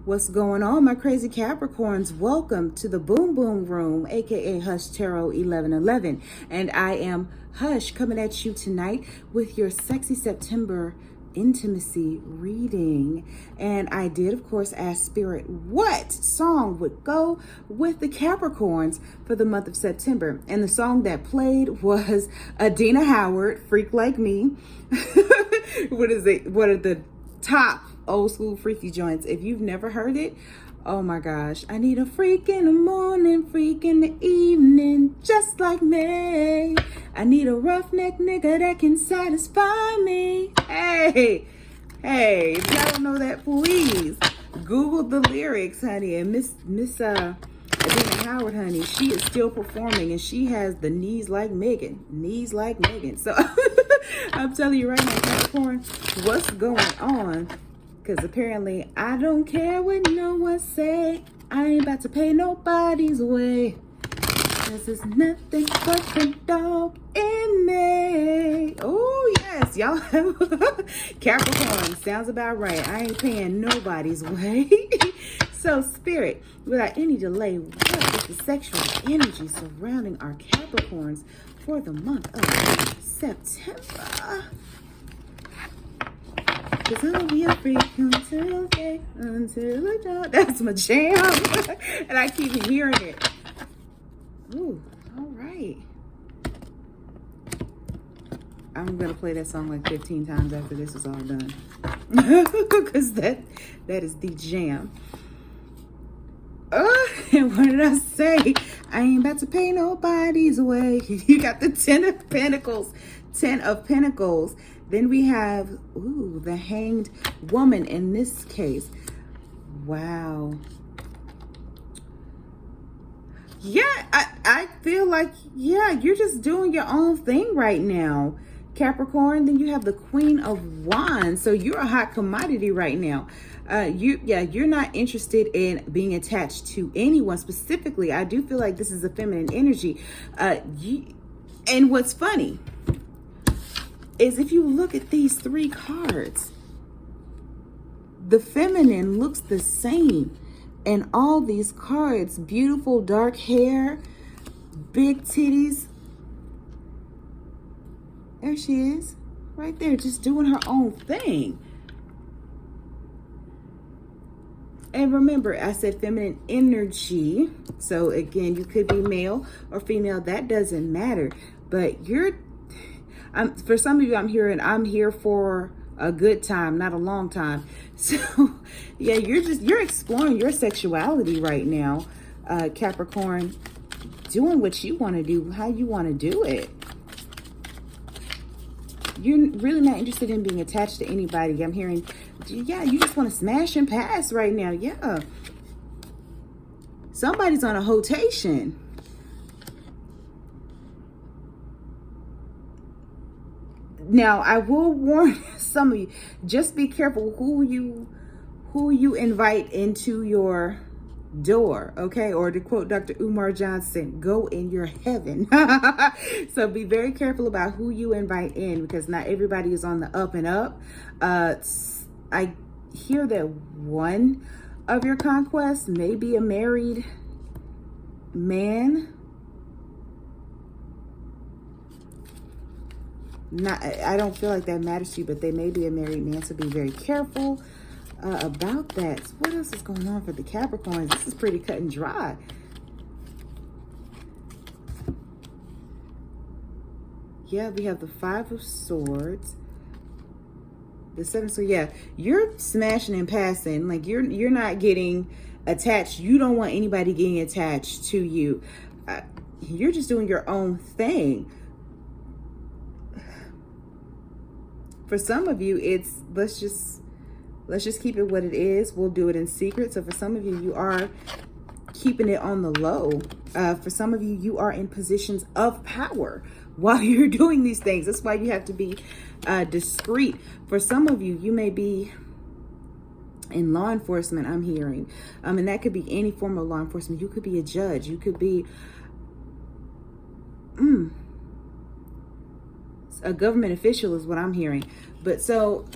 What's going on, my crazy Capricorns? Welcome to the Boom Boom Room, aka Hush Tarot 1111. And I am Hush, coming at you tonight with your sexy September intimacy reading. And I did, of course, ask Spirit what song would go with the Capricorns for the month of September. And the song that played was Adina Howard, Freak Like Me. What is it? What are the top old school freaky joints? If you've never heard it, oh my gosh. I need a freak in the morning, freak in the evening, just like me. I need a roughneck nigga that can satisfy me. Hey, if y'all don't know that, please Google the lyrics, honey. And Miss Adina Howard, honey, she is still performing, and she has the knees like Megan. So I'm telling you right now, Capricorn, what's going on? Because apparently I don't care what no one say. I ain't about to pay nobody's way. This is nothing but the dog in me. Oh yes, y'all have Capricorn, sounds about right. I ain't paying nobody's way. So Spirit, without any delay, what is the sexual energy surrounding our Capricorns for the month of September? Cause I'll be a freak until the dawn. That's my jam. And I keep hearing it. Ooh, all right. I'm gonna play that song like 15 times after this is all done. Cause that is the jam. And what did I say? I ain't about to pay nobody's way. You got the 10 of Pentacles. 10 of Pentacles. Then we have, the Hanged Woman in this case. Wow. Yeah, I feel like, you're just doing your own thing right now, Capricorn. Then you have the Queen of Wands. So you're a hot commodity right now. You're not interested in being attached to anyone specifically. I do feel like this is a feminine energy. And what's funny is if you look at these three cards, the feminine looks the same in all these cards. Beautiful dark hair, big titties. There she is, right there, just doing her own thing. And remember, I said feminine energy. So again, you could be male or female. That doesn't matter. But for some of you, I'm here for a good time, not a long time. So yeah, you're exploring your sexuality right now, Capricorn, doing what you want to do, how you want to do it. You're really not interested in being attached to anybody. I'm hearing, you just want to smash and pass right now. Yeah. Somebody's on a hotation. Now, I will warn some of you, just be careful who you invite into your door, okay? Or to quote Dr. Umar Johnson, go in your heaven. So be very careful about who you invite in, because not everybody is on the up and up. I hear that one of your conquests may be a married man. I don't feel like that matters to you, but they may be a married man, so be very careful about that. What else is going on for the Capricorns? This is pretty cut and dry. Yeah, we have the Five of Swords, the Seven of Swords. Yeah, you're smashing and passing. Like you're not getting attached. You don't want anybody getting attached to you. You're just doing your own thing. For some of you, it's let's just keep it what it is. We'll do it in secret. So for some of you, you are keeping it on the low. For some of you, you are in positions of power while you're doing these things. That's why you have to be discreet. For some of you, you may be in law enforcement, I'm hearing. And that could be any form of law enforcement. You could be a judge. You could be a government official is what I'm hearing. But so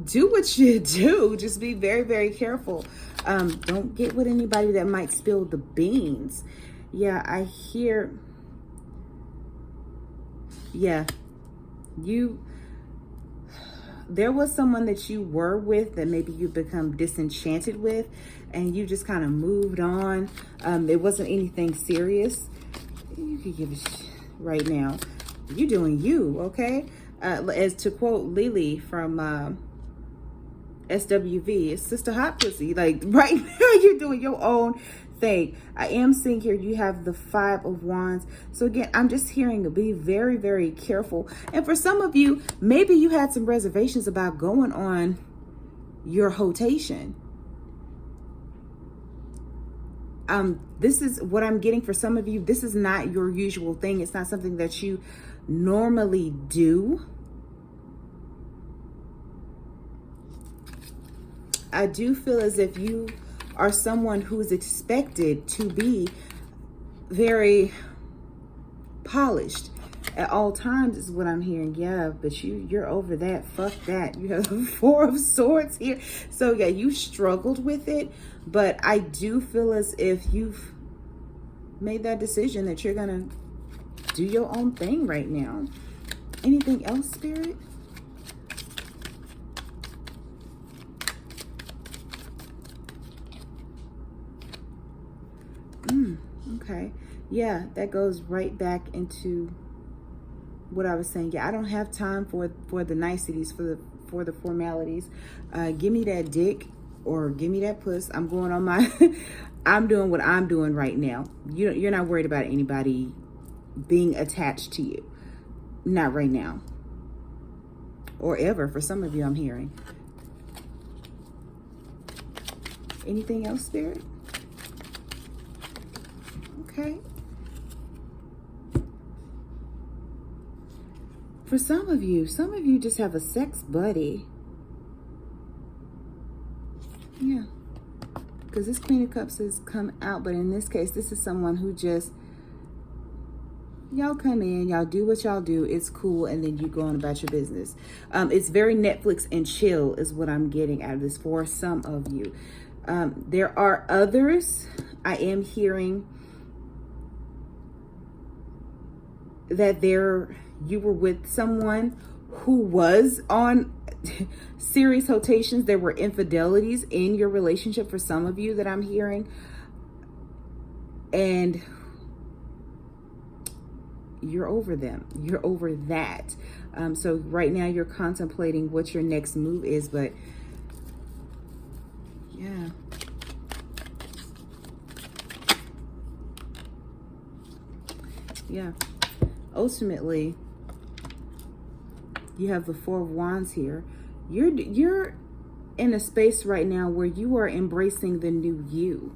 do what you do. Just be very, very careful. Don't get with anybody that might spill the beans. Yeah, I hear. Yeah, there was someone that you were with that maybe you become disenchanted with, and you just kind of moved on. It wasn't anything serious. You could give it right now. You're doing you, okay? As to quote Lily from SWV, it's Sister Hot Pussy. Like right now, you're doing your own thing. I am seeing here you have the 5 of Wands. So again, I'm just hearing be very, very careful. And for some of you, maybe you had some reservations about going on your rotation. This is what I'm getting for some of you. This is not your usual thing. It's not something that you normally do. I do feel as if you are someone who is expected to be very polished at all times is what I'm hearing. Yeah, but you're over that. Fuck that. You have the 4 of Swords here. So yeah, you struggled with it, but I do feel as if you've made that decision that you're gonna do your own thing right now. Anything else, Spirit? Okay. Yeah, that goes right back into what I was saying. Yeah, I don't have time for the niceties, for the formalities. Give me that dick or give me that puss. I'm going on my I'm doing what I'm doing right now. You're not worried about anybody being attached to you. Not right now. Or ever for some of you, I'm hearing. Anything else, Spirit? Okay. For some of you just have a sex buddy. Yeah. Because this Queen of Cups has come out, but in this case, this is someone who just, y'all come in, y'all do what y'all do, it's cool, and then you go on about your business. It's very Netflix and chill is what I'm getting out of this for some of you. There are others. I am hearing that you were with someone who was on serious rotations. There were infidelities in your relationship for some of you that I'm hearing. And you're over them. You're over that. So right now you're contemplating what your next move is, but yeah. Yeah. Ultimately, you have the 4 of Wands here. You're in a space right now where you are embracing the new you,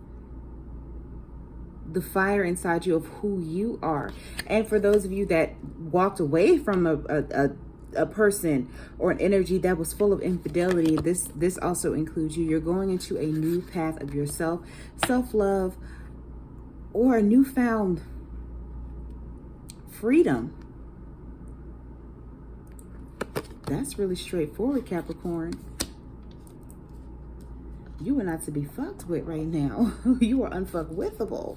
the fire inside you of who you are. And for those of you that walked away from a person or an energy that was full of infidelity, this also includes you. You're going into a new path of yourself, self-love, or a newfound freedom. That's really straightforward, Capricorn. You are not to be fucked with right now. You are unfuckwithable.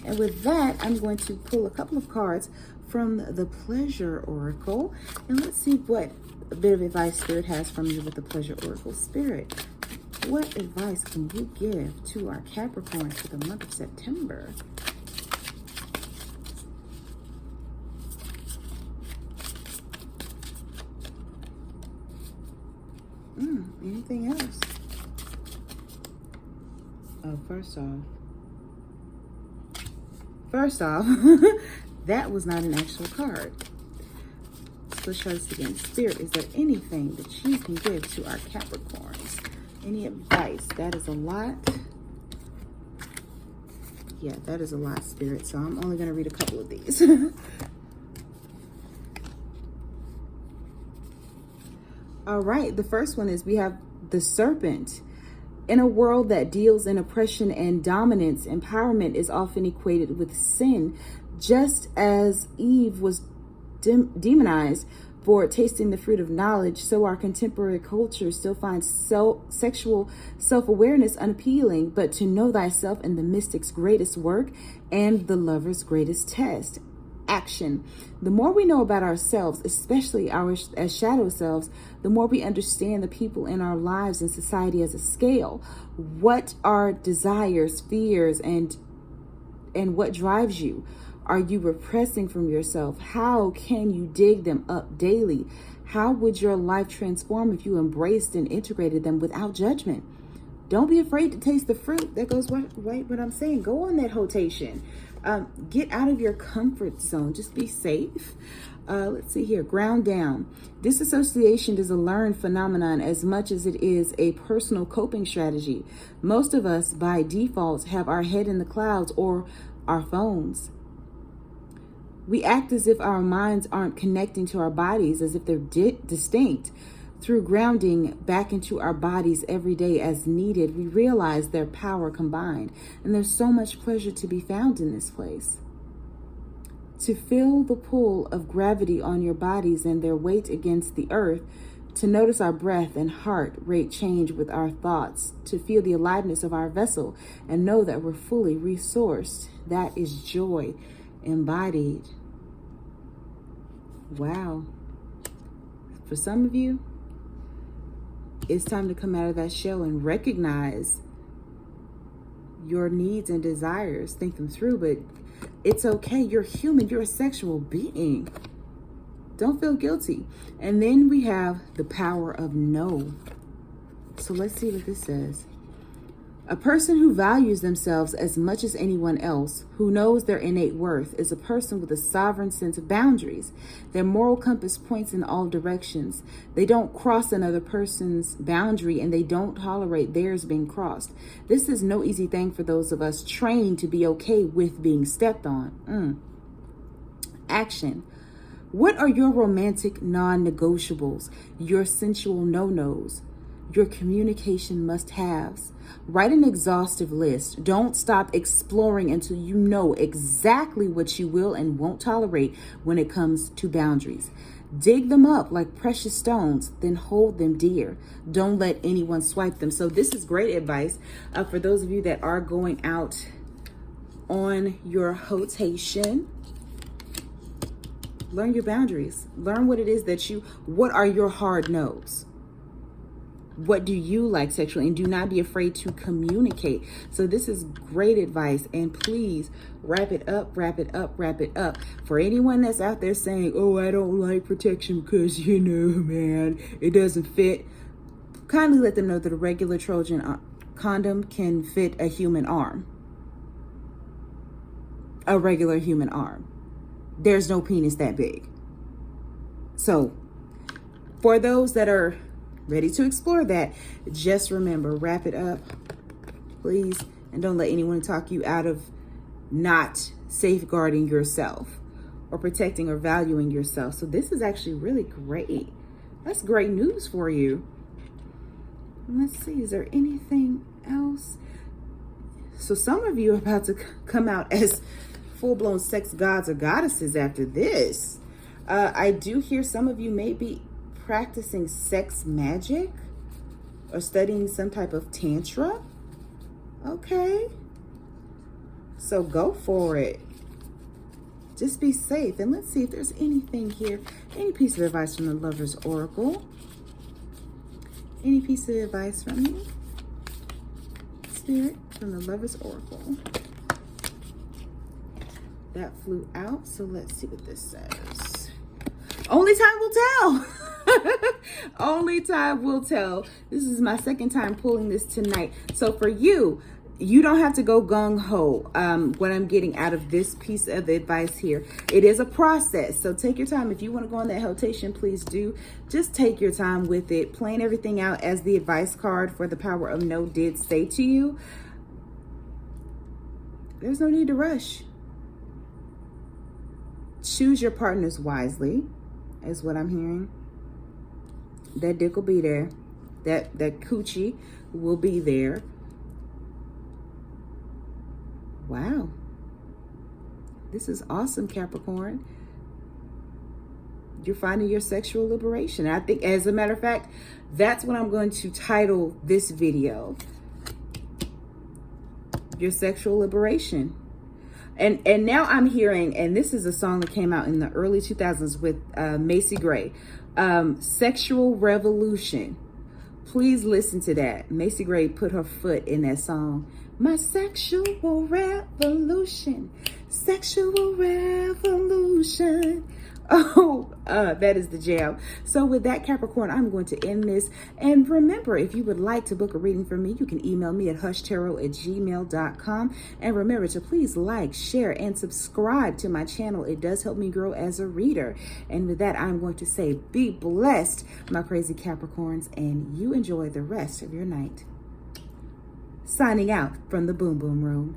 And with that, I'm going to pull a couple of cards from the Pleasure Oracle. And let's see what a bit of advice Spirit has from you with the Pleasure Oracle. Spirit, what advice can you give to our Capricorn for the month of September? Anything else? Oh, first off, that was not an actual card. Let's try this again. Spirit, is there anything that you can give to our Capricorns? Any advice? That is a lot. Yeah, that is a lot, Spirit. So I'm only going to read a couple of these. All right, the first one is we have the Serpent. In a world that deals in oppression and dominance, empowerment is often equated with sin. Just as Eve was demonized for tasting the fruit of knowledge, so our contemporary culture still finds sexual self-awareness unappealing. But to know thyself in the mystic's greatest work and the lover's greatest test. Action. The more we know about ourselves, especially our as shadow selves, the more we understand the people in our lives and society as a scale. What are desires, fears, and what drives you? Are you repressing from yourself? How can you dig them up daily? How would your life transform if you embraced and integrated them without judgment? Don't be afraid to taste the fruit. That goes right what I'm saying. Go on that rotation. Get out of your comfort zone. Just be safe. Let's see here. Ground down. Disassociation is a learned phenomenon as much as it is a personal coping strategy. Most of us, by default, have our head in the clouds or our phones. We act as if our minds aren't connecting to our bodies, as if they're distinct. Through grounding back into our bodies every day as needed, we realize their power combined. And there's so much pleasure to be found in this place. To feel the pull of gravity on your bodies and their weight against the earth, to notice our breath and heart rate change with our thoughts, to feel the aliveness of our vessel and know that we're fully resourced. That is joy embodied. Wow. For some of you, it's time to come out of that shell and recognize your needs and desires. Think them through, but it's okay. You're human. You're a sexual being. Don't feel guilty. And then we have the power of no. So let's see what this says. A person who values themselves as much as anyone else, who knows their innate worth, is a person with a sovereign sense of boundaries. Their moral compass points in all directions. They don't cross another person's boundary, and they don't tolerate theirs being crossed. This is no easy thing for those of us trained to be okay with being stepped on. Action. What are your romantic non-negotiables, your sensual no-nos, your communication must-haves? Write an exhaustive list. Don't stop exploring until you know exactly what you will and won't tolerate when it comes to boundaries. Dig them up like precious stones, then hold them dear. Don't let anyone swipe them. So this is great advice for those of you that are going out on your rotation. Learn your boundaries. Learn what it is what are your hard no's? What do you like sexually? And do not be afraid to communicate. So this is great advice. And please wrap it up, wrap it up, wrap it up. For anyone that's out there saying, oh, I don't like protection because, man, it doesn't fit. Kindly let them know that a regular Trojan condom can fit a human arm. A regular human arm. There's no penis that big. So for those that are ready to explore that, just remember, wrap it up, please. And don't let anyone talk you out of not safeguarding yourself or protecting or valuing yourself. So this is actually really great. That's great news for you. Let's see, is there anything else? So some of you are about to come out as full-blown sex gods or goddesses after this. I do hear some of you may be practicing sex magic or studying some type of tantra. Okay. So go for it. Just be safe. And let's see if there's anything here. Any piece of advice from the Lover's Oracle. Any piece of advice from you? Spirit from the Lover's Oracle. That flew out. So let's see what this says. Only time will tell. Only time will tell. This is my second time pulling this tonight. So for you, you don't have to go gung-ho. What I'm getting out of this piece of advice here, it is a process. So take your time. If you want to go on that rotation, please do. Just take your time with it. Plan everything out as the advice card for the power of no did say to you. There's no need to rush. Choose your partners wisely, is what I'm hearing. That dick will be there. That coochie will be there. Wow. This is awesome, Capricorn. you're finding your sexual liberation. And I think, as a matter of fact, that's what I'm going to title this video. Your sexual liberation. And now I'm hearing, and this is a song that came out in the early 2000s with Macy Gray, Sexual Revolution. Please listen to that. Macy Gray put her foot in that song. My sexual revolution, sexual revolution. Oh, that is the jam. So with that, Capricorn, I'm going to end this. And remember, if you would like to book a reading from me, you can email me at hushtarot@gmail.com. And remember to please like, share, and subscribe to my channel. It does help me grow as a reader. And with that, I'm going to say, be blessed, my crazy Capricorns, and you enjoy the rest of your night. Signing out from the Boom Boom Room.